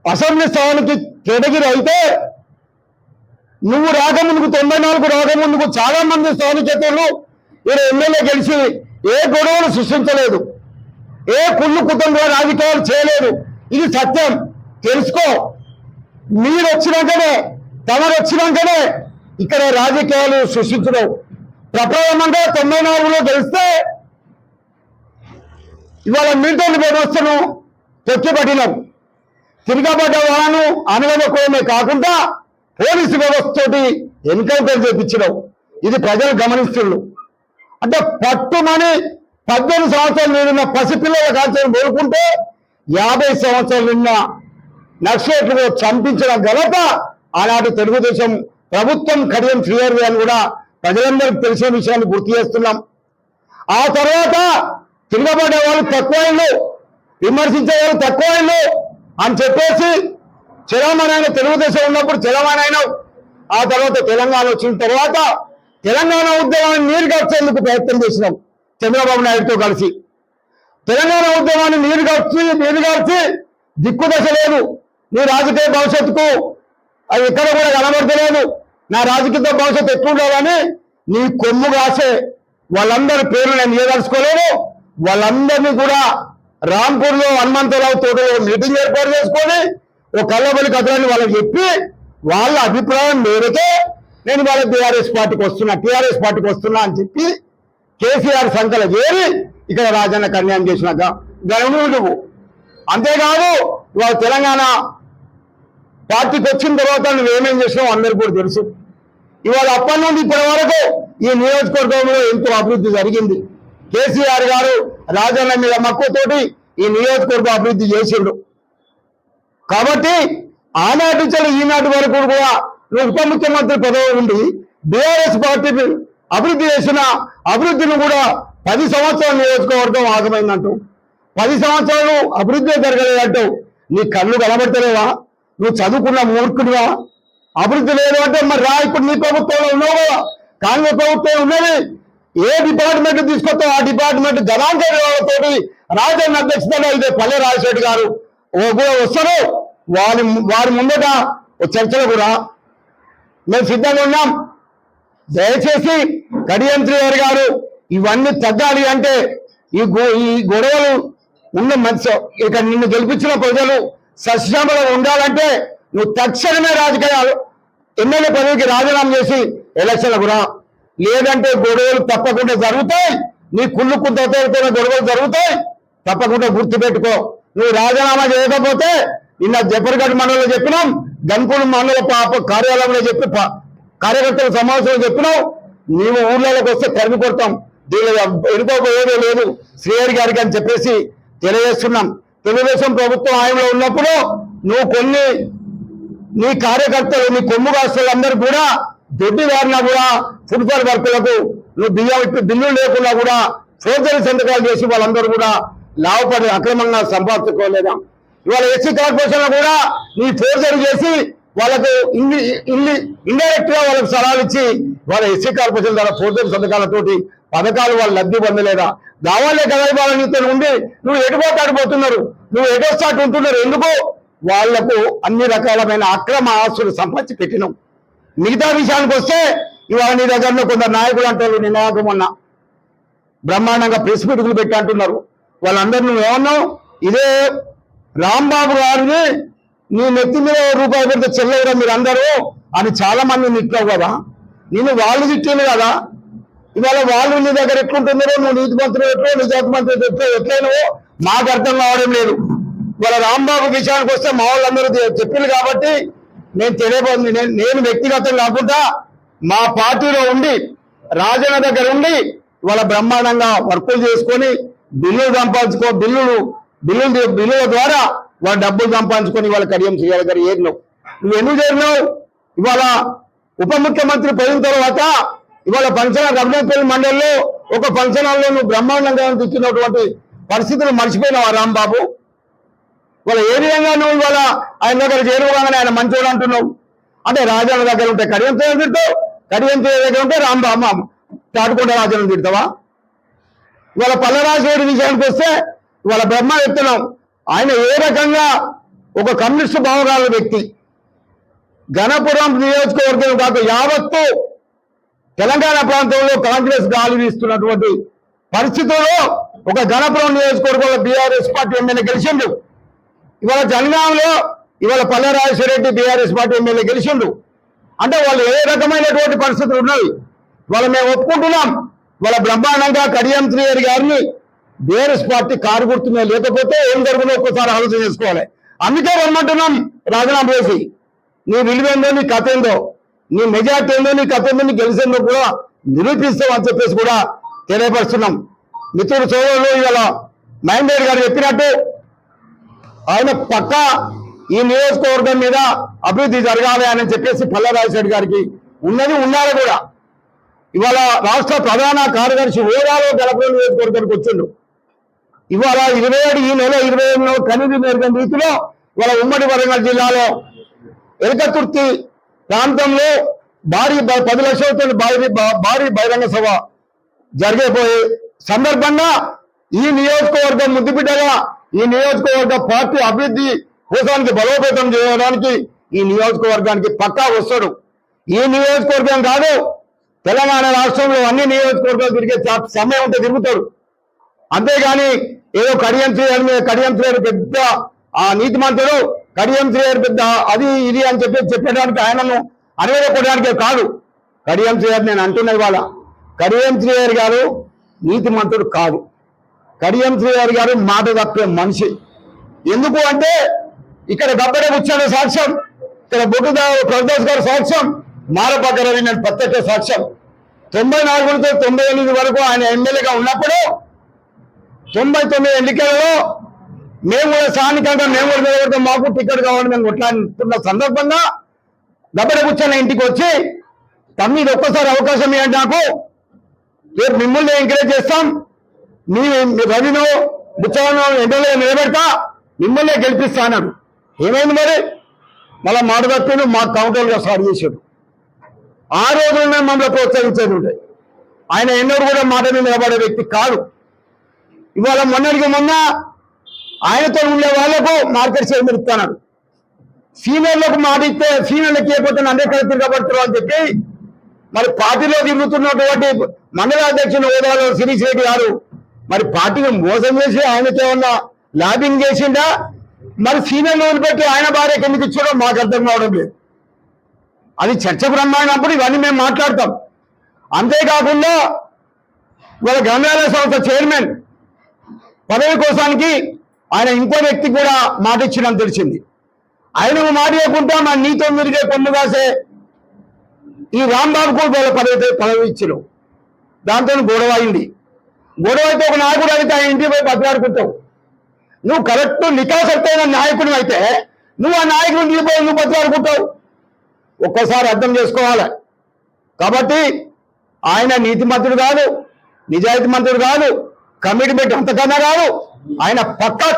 అసెంబ్లీ స్థానానికి కేటగిరీ అయితే నువ్వు రాకముందుకు 94 రాకముందుకు చాలా మంది స్థానికేతలు ఎమ్మెల్యే గెలిచి ఏ గొడవలు సృష్టించలేదు, ఏ కుళ్ళు కుటుంబ రాజకీయాలు చేయలేదు. ఇది సత్యం, తెలుసుకో. మీరు వచ్చినాకనే, తమరు వచ్చినాకనే ఇక్కడ రాజకీయాలు సృష్టించడం. ప్రప్రథమంగా 94లో గెలిస్తే ఇవాళ మిలిటరీ వ్యవస్థను తొక్కిపట్టినాం. తిరగబడ్డ వాళ్ళను అనగదొక్కడమే కాకుండా పోలీసు వ్యవస్థతోటి ఎన్కౌంటర్ చేయించడం. ఇది ప్రజలు గమనిస్తున్నారు. అంటే పట్టుమని 18 సంవత్సరాలు నిండిన పసిపిల్లల కాల్చని కోరుకుంటే 50 సంవత్సరాలు నిన్న నక్సలైట్లను చంపించిన ఘనత ఆనాటి తెలుగుదేశం ప్రభుత్వం కడియం శ్రీహరి అని కూడా ప్రజలందరికీ తెలిసిన విషయాన్ని గుర్తు చేస్తున్నాం. ఆ తర్వాత తిరగబడే వాళ్ళు తక్కువైళ్ళు, విమర్శించే వాళ్ళు తక్కువైళ్ళు అని చెప్పేసి చలమణైన తెలుగుదేశం ఉన్నప్పుడు చలమణైనావు. ఆ తర్వాత తెలంగాణ వచ్చిన తర్వాత తెలంగాణ ఉద్యమాన్ని నీరుగార్చేందుకు ప్రయత్నం చేసినాం చంద్రబాబు నాయుడుతో కలిసి. తెలంగాణ ఉద్యమాన్ని నీరుగార్చి దిక్కుదశ లేదు, నీ రాజకీయ భవిష్యత్తుకు అది ఎక్కడ కూడా కనబడతలేదు, నా రాజకీయ భవిష్యత్తు ఎట్లుండాలని నీ కొమ్ము కాసే వాళ్ళందరి పేర్లు నేను ఏదలుచుకోలేను. వాళ్ళందరినీ కూడా రాంపూర్లో హనుమంతరావు తోట మీటింగ్ ఏర్పాటు చేసుకొని ఓ కళ్ళబలి కథలని వాళ్ళకి చెప్పి వాళ్ళ అభిప్రాయం మేరకే నేను వాళ్ళ టీఆర్ఎస్ పార్టీకి వస్తున్నా అని చెప్పి కేసీఆర్ సంఖ్యలో చేరి ఇక్కడ రాజన్నకు అన్యాయం చేసినాక గణములు నువ్వు. అంతేకాదు ఇవాళ తెలంగాణ పార్టీకి వచ్చిన తర్వాత నువ్వేమేం చేసినావు అందరికీ కూడా తెలుసు. ఇవాళ అప్పటి నుండి ఇప్పటి వరకు ఈ నియోజకవర్గంలో ఎంతో అభివృద్ధి జరిగింది. కేసీఆర్ గారు రాజన్న మీద మక్కువతోటి ఈ నియోజకవర్గం అభివృద్ధి చేసిండు. కాబట్టి ఆనాటి నుంచి ఈనాటి వరకు కూడా నువ్వు ఉప ముఖ్యమంత్రి పదవి ఉండి బీఆర్ఎస్ పార్టీ అభివృద్ధి చేసిన అభివృద్ధిని కూడా 10 సంవత్సరాల నియోజకవర్గం ఆగమైందంటూ 10 సంవత్సరాలు అభివృద్ధి జరగలేదంటూ నీ కళ్ళు కనబడతలేవా? నువ్వు చదువుకున్న మూర్ఖుడివా? అభివృద్ధి లేదు అంటే మరి రా, ఇప్పుడు నీ ప్రభుత్వంలో ఉన్నావు కదా, కాంగ్రెస్ ప్రభుత్వం ఉన్నది. ఏ డిపార్ట్మెంట్ తీసుకొస్తావు ఆ డిపార్ట్మెంట్ గణాంకాలతోటి రాజన్న అధ్యక్షతలో ఇదే పల్లె రాజశేఖర్ గారు కూడా వస్తారు. వారి ముందట ఒక చర్చలకు రా, మేము సిద్ధంగా ఉన్నాం. దయచేసి కడియం శ్రీహరి గారు ఇవన్నీ తగ్గాలి అంటే ఈ గొడవలు ఉన్న మధ్య ఇక నిన్ను గెలిపించిన ప్రజలు సశ్రమలో ఉండాలంటే నువ్వు తక్షణమే రాజకీయాలు ఎమ్మెల్యే పదవికి రాజీనామా చేసి ఎలక్షన్లకు రా. లేదంటే గొడవలు తప్పకుండా జరుగుతాయి. నీ కుళ్ళు కుద్దతో గొడవలు జరుగుతాయి. తప్పకుండా గుర్తుపెట్టుకో. నువ్వు రాజీనామా చేయకపోతే నిన్న జఫర్గఢ్ మండలంలో చెప్పినాం, గన్పూర్ మండల కార్యాలయంలో చెప్పి కార్యకర్తల సమావేశంలో చెప్పినావు. నీవు ఊర్లలోకి వస్తే తరిమి కొడతాం. దీనిలో ఎన్నుకోకపోయేదే లేదు శ్రీహరి గారికి అని చెప్పేసి తెలియజేస్తున్నాం. తెలుగుదేశం ప్రభుత్వం ఆయనలో ఉన్నప్పుడు నువ్వు నీ కార్యకర్తలు నీ కొమ్ము రాష్ట్రాలందరూ కూడా దొడ్డి వారినా కూడా ఫుట్బాల్ వర్కులకు నువ్వు బిల్లు లేకుండా కూడా ఫోర్జరీ సంతకాలు చేసి వాళ్ళందరూ కూడా లాభపడి అక్రమంగా సంపాదించుకోలేదా? ఇవాళ ఎస్సీ కార్పొరేషన్ లో కూడా నీ ఫోర్జరీ చేసి వాళ్ళకు ఇండైరెక్ట్ గా వాళ్ళకి సలహాలు ఇచ్చి వాళ్ళ ఎస్సీ కార్పొరేషన్ ద్వారా ఫోర్జరీ సంతకాలతోటి పథకాలు వాళ్ళు లబ్ధి పొందలేదా? కావాలే కదా వాళ్ళ నీతో ఉండి నువ్వు ఎటుపోతాడిపోతున్నారు, నువ్వు ఎటోస్తాటు ఉంటున్నారు. ఎందుకు? వాళ్లకు అన్ని రకాలమైన అక్రమ ఆస్తులు సంపాదించి పెట్టినాం. మిగతా విషయానికి వస్తే ఇవాళ నీ దగ్గరలో కొందరు నాయకులు అంటారు, నిన్న మొన్న బ్రహ్మాండంగా ప్రెస్ మీటింగ్లు పెట్టి అంటున్నారు. వాళ్ళందరూ నువ్వు ఏమన్నావు? ఇదే రాంబాబు గారిని నీ నెత్తి మీద రూపాయి పెడితే చెల్లెవరా మీరు అందరూ అని చాలా మంది తిట్టావు కదా. నేను వాళ్ళు తిట్టాను కదా. ఇవాళ వాళ్ళు నీ దగ్గర ఎట్లుంటున్నారో, నువ్వు నీతి మంత్రులు ఎట్లో నిజాతి మంత్రులు ఎట్లయినవో మాకు అర్థం కావడం లేదు. ఇవాళ రాంబాబు విషయానికి వస్తే మా వాళ్ళందరూ చెప్పింది కాబట్టి నేను తెలియబోతుంది. నేను వ్యక్తిగతం కాకుండా మా పార్టీలో ఉండి రాజన్న దగ్గర ఉండి వాళ్ళ బ్రహ్మాండంగా వర్కులు చేసుకొని బిల్లులు సంపాదించుకో బిల్లుల ద్వారా వాళ్ళ డబ్బులు సంపాదించుకొని వాళ్ళ కడియం శ్రీహరి గారు ఏరినావు. నువ్వు ఎందుకు చేరినావు? ఇవాళ ఉప ముఖ్యమంత్రి పోయిన తర్వాత ఇవాళ ఫంక్షన్ రఘునాథపల్లి మండలిలో ఒక ఫంక్షన్ హాల్లో నువ్వు బ్రహ్మాండంగా తెచ్చినటువంటి పరిస్థితులు మర్చిపోయినావు రాంబాబు. వాళ్ళ ఏ విధంగా నువ్వు ఇవాళ ఆయన దగ్గర చేరువగానే ఆయన మంచోడు అంటున్నావు. అంటే రాజన్న దగ్గర ఉంటే కడియం శ్రీహరి తిడతావు, కడియం శ్రీహరి దగ్గర ఉంటే రాంబాబు తాటుకుంట రాజన్న తిడతావా? ఇవాళ పల్లరాజు విషయానికి వస్తే ఇవాళ బ్రహ్మ చెప్తున్నాం. ఆయన ఏ రకంగా ఒక కమ్యూనిస్టు భావగాల వ్యక్తి, గణపురం నియోజకవర్గం కాక యావత్తు తెలంగాణ ప్రాంతంలో కాంగ్రెస్ గాలి వీస్తున్నటువంటి పరిస్థితుల్లో ఒక గణపురం నియోజకవర్గంలో బీఆర్ఎస్ పార్టీ ఎమ్మెల్యే గెలిచిండు. ఇవాళ జనగాంలో ఇవాళ పల్లెరాజేశ్వర రెడ్డి బీఆర్ఎస్ పార్టీ ఎమ్మెల్యే గెలిచిండు. అంటే వాళ్ళు ఏ రకమైనటువంటి పరిస్థితులు ఉన్నాయి వాళ్ళు మేము ఒప్పుకుంటున్నాం. వాళ్ళ బ్రహ్మాండంగా కడియం శ్రీహరి గారిని బీఆర్ఎస్ పార్టీ కారు గుర్తుమే లేకపోతే ఏం జరుగుతుందో ఒక్కసారి ఆలోచన చేసుకోవాలి. అందుకే రమ్మంటున్నాం రాజీనామా చేసి. నీ విలువేందో, నీ కథ ఏందో, నీ మెజార్టీ ఏందో, నీ కథ ఏందో, నీ గెలిచేందో కూడా నిరూపిస్తాం అని చెప్పేసి కూడా తెలియపరుస్తున్నాం. మిత్రుడు సోదరులు ఇవాళ మహేందర్ గారు చెప్పినట్టు ఆయన పక్క ఈ నియోజకవర్గం మీద అభివృద్ధి జరగాలి అని చెప్పేసి పల్లరాజశేఖర్ గారికి ఉండాలి కూడా. ఇవాళ రాష్ట్ర ప్రధాన కార్యదర్శి హోదాలో గణపురం నియోజకవర్గానికి వచ్చిండు. ఇవాళ 27 ఈ నెల 27లో కనిది మేరగం రీతిలో ఇవాళ ఉమ్మడి వరంగల్ జిల్లాలో ఎలకతుర్తి ప్రాంతంలో భారీ 10 లక్షలతో భారీ బహిరంగ సభ జరిగిపోయే సందర్భంగా ఈ నియోజకవర్గం ముద్దుబిడ్డగా ఈ నియోజకవర్గ పార్టీ అభివృద్ధి కోసానికి బలోపేతం చేయడానికి ఈ నియోజకవర్గానికి పక్కా వస్తాడు. ఈ నియోజకవర్గం కాదు, తెలంగాణ రాష్ట్రంలో అన్ని నియోజకవర్గాలు తిరిగే సమయం ఉంటే తిరుగుతాడు. అంతేగాని ఏదో కడియం శ్రీహరి పెద్ద ఆ నీతి మంత్రులు కడియం శ్రీహరి పెద్ద అది ఇది అని చెప్పడానికి ఆయనను అనవేయడానికి కాదు. కడియం శ్రీహరి నేను అంటున్నది వాళ్ళ కడియం శ్రీహరి గారు నీతి మంత్రుడు కాదు. కడియం శ్రీహరి గారు మాట తప్పే మనిషి. ఎందుకు అంటే ఇక్కడ గబ్బడే కూర్చొని సాక్ష్యం, ఇక్కడ బొడ్డుదావు ప్రకాష్ గారు సాక్ష్యం, మారపక్క రవి నేను ప్రత్యక్ష సాక్ష్యం. 94 నుంచి 98 వరకు ఆయన ఎమ్మెల్యేగా ఉన్నప్పుడు 99 ఎన్నికలలో మేము కూడా స్థానికంగా మేము కూడా నిలబడతాం, మాకు టికెట్ కావాలని మేము కొట్లాడుతున్న సందర్భంగా గబ్బడ కూర్చొని ఇంటికి వచ్చి తమ్మిది ఒక్కసారి అవకాశం ఇవ్వండి, నాకు రేపు మిమ్మల్ని ఎంకరేజ్ చేస్తాం, మీ రవిను బుచ్చవను ఎండలో నిలబెడతా, మిమ్మల్ని గెలిపిస్తా అన్నాడు. ఏమైంది మరి? మళ్ళా మాట తప్పిను మా కౌంటర్గా స్టార్ట్ చేశాడు. ఆ రోజునే మమ్మల్ని ప్రోత్సహించేది ఉంటాయి. ఆయన ఎన్నడూ కూడా మాట మీద నిలబడే వ్యక్తి కాదు. ఇవాళ మొన్నటికి మొన్న ఆయనతో ఉండే వాళ్లకు మార్కెట్ చైర్మన్ ఇస్తాడు. సీనియర్లకు మాట ఇస్తే సీనియర్లకు ఇవ్వకపోతే నన్ను ఎక్కడ తిరగబడుతున్నారు అని చెప్పి మరి పార్టీలో తిరుగుతున్నటువంటి మండల అధ్యక్షుని హోదాలో శిరీష్ రెడ్డి గారు మరి పార్టీని మోసం చేసి ఆయనతో ఏమన్నా లాబింగ్ చేసిందా, మరి సీనియర్లు వదిలిపెట్టి ఆయన భార్యకి ఎందుకు ఇచ్చాడో మాకు అర్థం కావడం లేదు. అది చర్చకు రమ్మైనప్పుడు ఇవన్నీ మేము మాట్లాడతాం. అంతేకాకుండా వాళ్ళ గ్రంథాలయ సంస్థ చైర్మన్ పదవి కోసానికి ఆయన ఇంకో వ్యక్తికి కూడా మాట ఇచ్చినని తెలిసింది. ఆయనకు మాట ఇవ్వకుండా మా నీతో తిరిగే కొమ్ము కాసే ఈ రాంబాబుకు వాళ్ళ పదవి ఇచ్చారు. దాంతో గొడవ అయింది. గొడవ అయితే ఒక నాయకుడు అయితే ఆయన ఇంటికి పోయి బతిలాడుకుంటావు. నువ్వు కరెక్ట్ నికాసత్తైన నాయకుడు అయితే నువ్వు ఆ నాయకుడు ఇంటికి పోయి నువ్వు బతిలాడుకుంటావు. ఒక్కసారి అర్థం చేసుకోవాలి. కాబట్టి ఆయన నీతిమంతుడు కాదు, నిజాయితీ మంత్రుడు కాదు, కమిట్మెంట్ అంతకన్నా కాదు. ఆయన పక్కా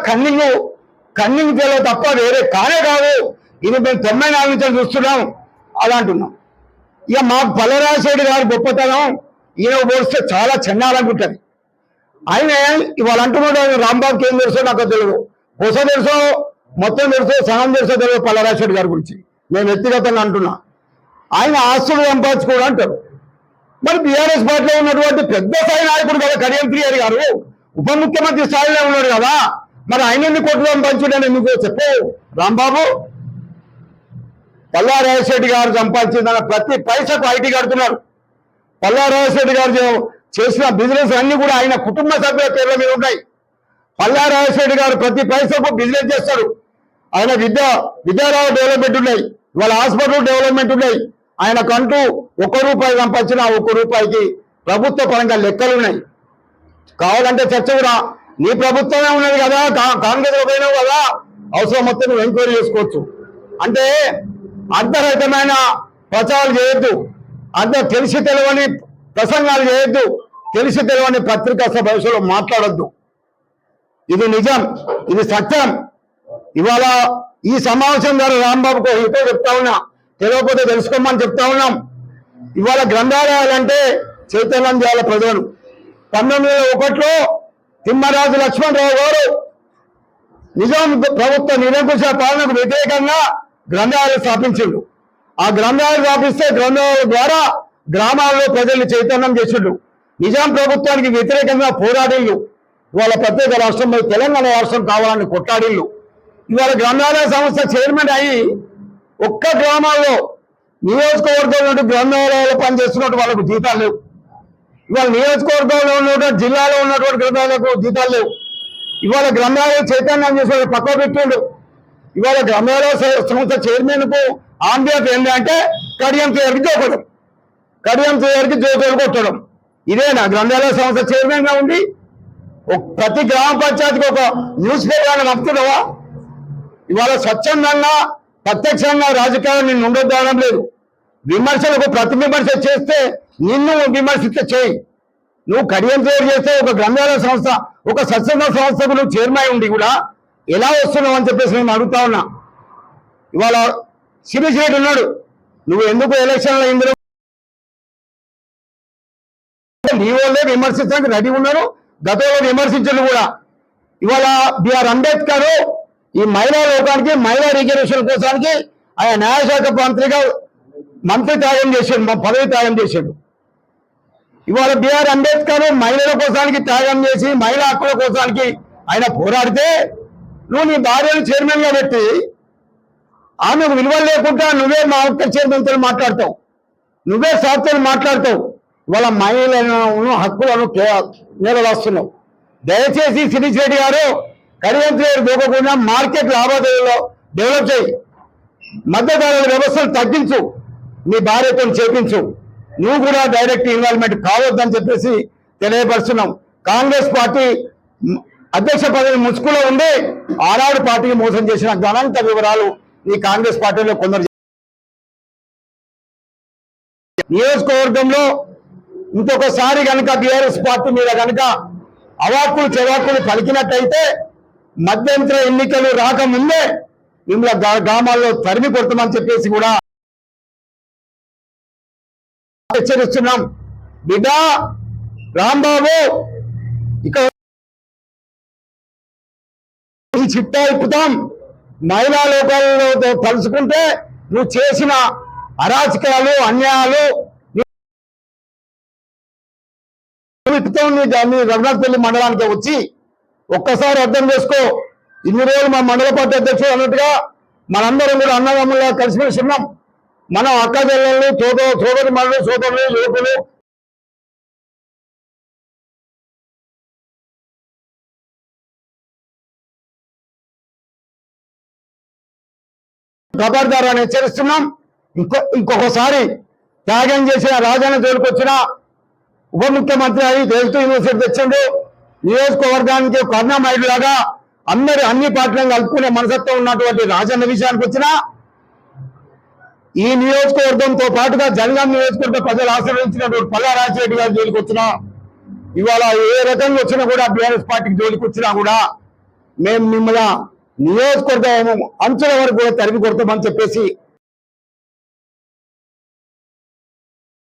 కన్నింగ్ తెలియదు తప్ప వేరే కానే కాదు. ఇది మేము 94 నుంచి చూస్తున్నాం అలా అంటున్నాం. ఇక మాకు పల్లెరాజశేఖర్ గారి గొప్పతనం ఈయన పోలిస్తే చాలా చెన్నాలనుకుంటుంది. ఆయన ఇవాళ అంటున్నాడు రాంబాబుకి ఏం తెలుసో నాకు తెలియదు, కొస తెలుసో మొత్తం తెలుసో సగం తెలుసో తెలియదు పల్లెరాజశేఖర్ గారి గురించి. నేను వ్యక్తిగతంగా అంటున్నా. ఆయన ఆస్తులు సంపాదించుకోవడం అంటారు. మరి బీఆర్ఎస్ పార్టీలో ఉన్నటువంటి పెద్ద స్థాయి నాయకుడు కదా కడియం ప్రియర్ గారు, ఉప ముఖ్యమంత్రి స్థాయిలో ఉన్నాడు కదా, మరి ఆయన ఎన్ని కోట్లు సంపాదించడం ఎందుకు చెప్పు రాంబాబు. పల్లా రాజశేఖర్ గారు సంపాదించిన ప్రతి పైసకు ఐటీ కడుతున్నారు. పల్లా రాజశేఖర్ గారు చేసిన బిజినెస్ అన్ని కూడా ఆయన కుటుంబ సభ్యుల పేర్ల మీద ఉన్నాయి. పల్లా రాజశేఖర్ గారు ప్రతి పైసకు బిజినెస్ చేస్తారు. ఆయన విద్యారావు డెవలప్మెంట్ ఉన్నాయి, వాళ్ళ హాస్పిటల్ డెవలప్మెంట్ ఉన్నాయి. ఆయనకంటూ ₹1 సంపాదించిన ₹1 ప్రభుత్వ పరంగా లెక్కలు ఉన్నాయి. కావాలంటే చర్చ కూడా నీ ప్రభుత్వమే ఉన్నది కదా, కాంగ్రెస్ పోయినావు కదా, అవసరం మొత్తం నువ్వు ఎంక్వైరీ చేసుకోవచ్చు. అంటే అర్థరహితమైన ప్రచారాలు చేయొద్దు, తెలిసి తెలియని ప్రసంగాలు చేయొద్దు, తెలిసి తెలియని పత్రికా భవిష్యత్తులో మాట్లాడొద్దు. ఇది నిజం, ఇది సత్యం. ఇవాళ ఈ సమావేశం ద్వారా రాంబాబుకు హితో చెప్తా ఉన్నా, తెలియకపోతే తెలుసుకోమని చెప్తా ఉన్నాం. ఇవాళ గ్రంథాలయాలంటే చైతన్యం చేయాలి ప్రజలు. 1901లో తిమ్మరాజు లక్ష్మణరావు గారు నిజాం ప్రభుత్వ నిరంకుశ పాలనకు వ్యతిరేకంగా గ్రంథాలయాలు స్థాపించిండు. ఆ గ్రంథాలయాలు స్థాపిస్తే గ్రంథాలయాల ద్వారా గ్రామాల్లో ప్రజల్ని చైతన్యం చేసిండు. నిజాం ప్రభుత్వానికి వ్యతిరేకంగా పోరాడిళ్ళు. ఇవాళ ప్రత్యేక రాష్ట్రం తెలంగాణ రాష్ట్రం కావాలని కొట్లాడిళ్ళు. ఇవాళ గ్రంథాలయ సంస్థ చైర్మన్ అయ్యి ఒక్క గ్రామాల్లో నియోజకవర్గంలో గ్రంథాలయాలు పనిచేస్తున్నట్టు వాళ్ళకు జీతాలు లేవు. ఇవాళ నియోజకవర్గంలో ఉన్నటువంటి జిల్లాలో ఉన్నటువంటి గ్రంథాలయాలకు జీతాలు లేవు. ఇవాళ గ్రంథాలయ చైతన్యం చేసే పక్క పెట్టిండు. ఇవాళ గ్రంథాలయ సంస్థ చైర్మన్ కు ఆంధ్రత ఏంటంటే కడియం చేయడానికి జోకడం, కడియం చేయడానికి జోకులు కొట్టడం. ఇదేనా గ్రంథాలయ సంస్థ చైర్మన్ గా ఉండి ప్రతి గ్రామ పంచాయతీకి ఒక న్యూస్ పేపర్ పంపుతున్నావా? ఇవాళ స్వచ్ఛందంగా ప్రత్యక్షంగా రాజకీయాలు నిన్ను ఉండొద్దనడం లేదు. విమర్శలకు ప్రతి విమర్శ చేస్తే నిన్ను విమర్శిస్తే చేయి. నువ్వు కడియం తయారు చేస్తే ఒక గ్రంథాలయ సంస్థ, ఒక స్వచ్ఛంద సంస్థకు నువ్వు చైర్మన్ ఉండి కూడా ఎలా వస్తున్నావు అని చెప్పేసి నేను అడుగుతా ఉన్నా. ఇవాళ శిరీష్ రెడ్డి ఉన్నాడు, నువ్వు ఎందుకు ఎలక్షన్లో ఇందులో నీ వాళ్ళే విమర్శించడానికి రెడీ ఉన్నారు, గతంలో విమర్శించరు కూడా. ఇవాళ బిఆర్ అంబేద్కర్ ఈ మహిళా లోకానికి మహిళా రిజర్వేషన్ కోసానికి ఆయన న్యాయశాఖ మంత్రి త్యాగం చేశాడు, పదవి త్యాగం చేశాడు. ఇవాళ బిఆర్ అంబేద్కర్ మహిళల కోసానికి త్యాగం చేసి మహిళా హక్కుల కోసానికి ఆయన పోరాడితే నువ్వు నీ భార్యను చైర్మన్ గా పెట్టి ఆమెకు విలువలు లేకుండా నువ్వే మా ఒక్క చైర్మన్తో మాట్లాడతావు, నువ్వే సార్తో మాట్లాడతావు. వాళ్ళ మహిళలను హక్కులను నిలవేస్తున్నావు. దయచేసి శిరీష్ రెడ్డి గారు కడియం దూకకుండా మార్కెట్ లావాదేవీలో డెవలప్ చేయి, మధ్యధరల వ్యవస్థను తగ్గించు, నీ భార్యతో చేపించు. నువ్వు కూడా డైరెక్ట్ ఇన్వాల్వ్మెంట్ కావద్దని చెప్పేసి తెలియపరుస్తున్నాం. కాంగ్రెస్ పార్టీ అధ్యక్ష పదవి ముసుగులో ఉండి ఆనాడు పార్టీని మోసం చేసిన గణాంక వివరాలు ఈ కాంగ్రెస్ పార్టీలో కొందరు. నియోజకవర్గంలో ఇంకొకసారి కనుక బీఆర్ఎస్ పార్టీ మీద కనుక అవాక్కులు చెవాక్కులు పలికినట్టయితే మధ్యంతర ఎన్నికలు రాకముందే మిమ్మల్ని గ్రామాల్లో తరిమి కొడతామని చెప్పేసి కూడా హెచ్చరిస్తున్నాం. బిడ్డ రాంబాబు, ఇక ఈ చిట్టా ఇప్పుతాం, మహిళా లోకాలతో కలుసుకుంటే నువ్వు చేసిన అరాచకాలు అన్యాయాలు నీ రఘునాథపల్లి మండలానికి వచ్చి ఒక్కసారి అర్థం చేసుకో. ఇన్ని రోజులు మా మండల పార్టీ అధ్యక్షుడు అన్నట్టుగా మనందరం కూడా అన్నదమ్ములా కలిసిమెలిసి ఉన్నాం. మనం అక్క చెల్లెళ్ళు సోదరి మనులు సోదరులు యువకులు ఖబర్దారాన్ని హెచ్చరిస్తున్నాం. ఇంకొకసారి త్యాగం చేసిన రాజన్న జోలికి వచ్చిన ఉప ముఖ్యమంత్రి అయి దేశ యూనివర్సిటీ తెచ్చిండు. నియోజకవర్గానికి కరుణామయుడు లాగా అన్ని పార్టీలను కలుపుకునే మనసత్వం ఉన్నటువంటి రాజన్న విషయానికి వచ్చిన ఈ నియోజకవర్గంతో పాటుగా జనగాం నియోజకవర్గ ప్రజలు ఆశ్రయించినటువంటి పల్లా రాజశేఖర గారి జోలికి వచ్చినా ఇవాళ ఏ రకంగా వచ్చినా కూడా బీఆర్ఎస్ పార్టీకి జోలికి వచ్చినా కూడా మేము మిమ్మల్ని నియోజకవర్గం అంచుల వరకు కూడా తరిమి కొడతామని చెప్పేసి